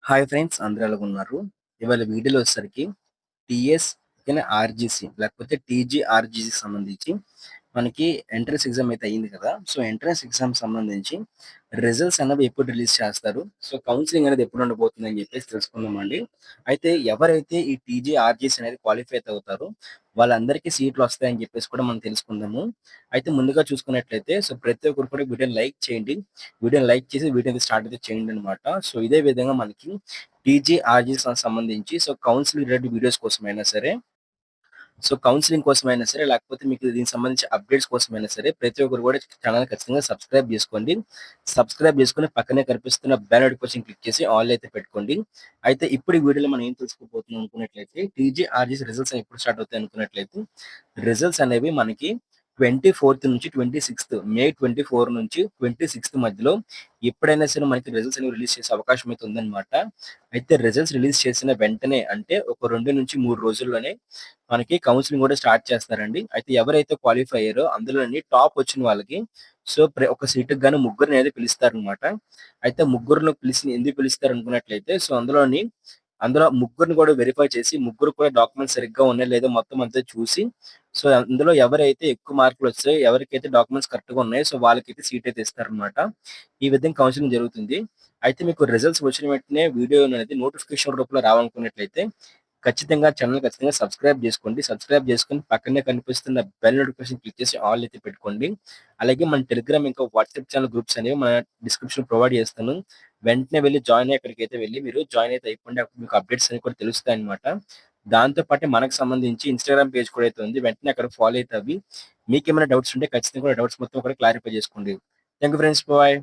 Hi friends, అందరూ ఎలాగున్నారు? ఇవాళ వీడియోలో వచ్చేసరికి టీఎస్ ఓకేనా, ఆర్‌జీసీ లేకపోతే టీజీఆర్‌జీసీకి సంబంధించి మనకి ఎంట్రన్స్ ఎగ్జామ్ అయితే అయింది కదా! సో, ఎంట్రన్స్ ఎగ్జామ్ సంబంధించి రిజల్ట్స్ అనేవి ఎప్పుడు రిలీజ్ చేస్తారు? సో, కౌన్సెలింగ్ అనేది ఎప్పుడు ఉండబోతుందని చెప్పేసి తెలుసుకుందామండి. అయితే ఎవరైతే ఈ టీజీఆర్‌జీసీ అనేది క్వాలిఫై అయితే అవుతారో వాళ్ళందరికీ సీట్లు వస్తాయని చెప్పేసి కూడా మనం తెలుసుకుందాము. అయితే ముందుగా చూసుకున్నట్లయితే సో, ప్రతి ఒక్కరు కూడా వీడియోని లైక్ చేయండి. వీడియోని లైక్ చేసి వీడియోని స్టార్ట్ అయితే చేయండనమాట. సో, ఇదే విధంగా మనకి టీజీఆర్‌జీ‌కి సంబంధించి సో, కౌన్సెలింగ్ రిలేటెడ్ వీడియోస్ కోసమైనా సరే, సో, కౌన్సెలింగ్ కోసమైనా సరే, లేకపోతే మీకు దీనికి సంబంధించి అప్డేట్స్ కోసమైనా సరే, ప్రతి ఒక్కరు కూడా ఛానెల్‌ని ఖచ్చితంగా సబ్స్క్రైబ్ జేసుకోండి. సబ్స్క్రైబ్ చేసుకొని పక్కనే కనిపిస్తున్న బెల్ నోటిఫికేషన్ క్లిక్ చేసి ఆల్ అయితే పెట్టుకోండి. అయితే ఇప్పుడు ఈ వీడియోలో మనం ఏం తెలుసుకోబోతున్నాం అనుకున్నట్లయితే, టీజీఆర్‌జీ‌స్ రిజల్ట్స్ ఎప్పుడు స్టార్ట్ అవుతాయి అనుకున్నట్లయితే, రిజల్ట్స్ అనేవి మనకి 24 నుంచి 26 మే 24 నుంచి 26 మధ్యలో ఎప్పుడైనా సరే మనకి రిజల్ట్స్ అనేవి రిలీజ్ చేసే అవకాశం అయితే ఉందన్నమాట. అయితే రిజల్ట్స్ రిలీజ్ చేసిన వెంటనే అంటే ఒక 2-3 రోజుల్లోనే మనకి కౌన్సెలింగ్ కూడా స్టార్ట్ చేస్తారండి. అయితే ఎవరైతే క్వాలిఫై అయ్యారో అందులోని టాప్ వచ్చిన వాళ్ళకి సో, ఒక సీటుకి గాను ముగ్గురినైతే పిలుస్తారనమాట. అయితే ముగ్గురిని ఎందుకు పిలుస్తారనుకున్నట్లయితే సో, అందులో ముగ్గురిని కూడా వెరిఫై చేసి ముగ్గురు కూడా డాక్యుమెంట్స్ సరిగ్గా ఉన్నాయో లేదో మొత్తం అంతా చూసి సో, అందులో ఎవరైతే ఎక్కువ మార్కులొచ్చాయో, ఎవరికైతే డాక్యుమెంట్స్ కరెక్ట్‌గా ఉన్నాయో సో, వాళ్ళకైతే సీట్ అయితే ఇస్తారనమాట. ఈ విధంగా కౌన్సెలింగ్ జరుగుతుంది. అయితే మీకు రిజల్ట్స్ వచ్చిన వెంటనే వీడియో అనేది నోటిఫికేషన్ రూపంలో రావాలనుకున్నట్లయితే ఖచ్చితంగా సబ్స్క్రైబ్ జేసుకోండి. సబ్స్క్రైబ్ జేసుకొని పక్కనే కనిపిస్తున్న బెల్ నోటిఫికేషన్ క్లిక్ చేసి ఆల్ అయితే పెట్టుకోండి. అలాగే మన టెలిగ్రామ్ ఇంకా వాట్సాప్ ఛానల్ గ్రూప్స్ అనేవి మన డిస్క్రిప్షన్‌లో ప్రొవైడ్ చేస్తాను. వెంటనే వెళ్లి జాయిన్ అయ్యి అక్కడికైతే వెళ్లి మీరు జాయిన్ అయితే అయిపోండి. అప్పుడు మీకు అప్డేట్స్ అనేవి కూడా తెలుస్తాయన్నమాట. దాంతో పాటే మనకు సంబంధించి ఇన్‌స్టాగ్రామ్ పేజ్ కూడా అయితే ఉంది. వెంటనే అక్కడ ఫాలో అయితే అవ్వి మీకేమైనా డౌట్స్ ఉంటే ఖచ్చితంగా కూడా డౌట్స్ మొత్తం కూడా క్లారిఫై చేసుకోండి. Thank you friends. బాయ్.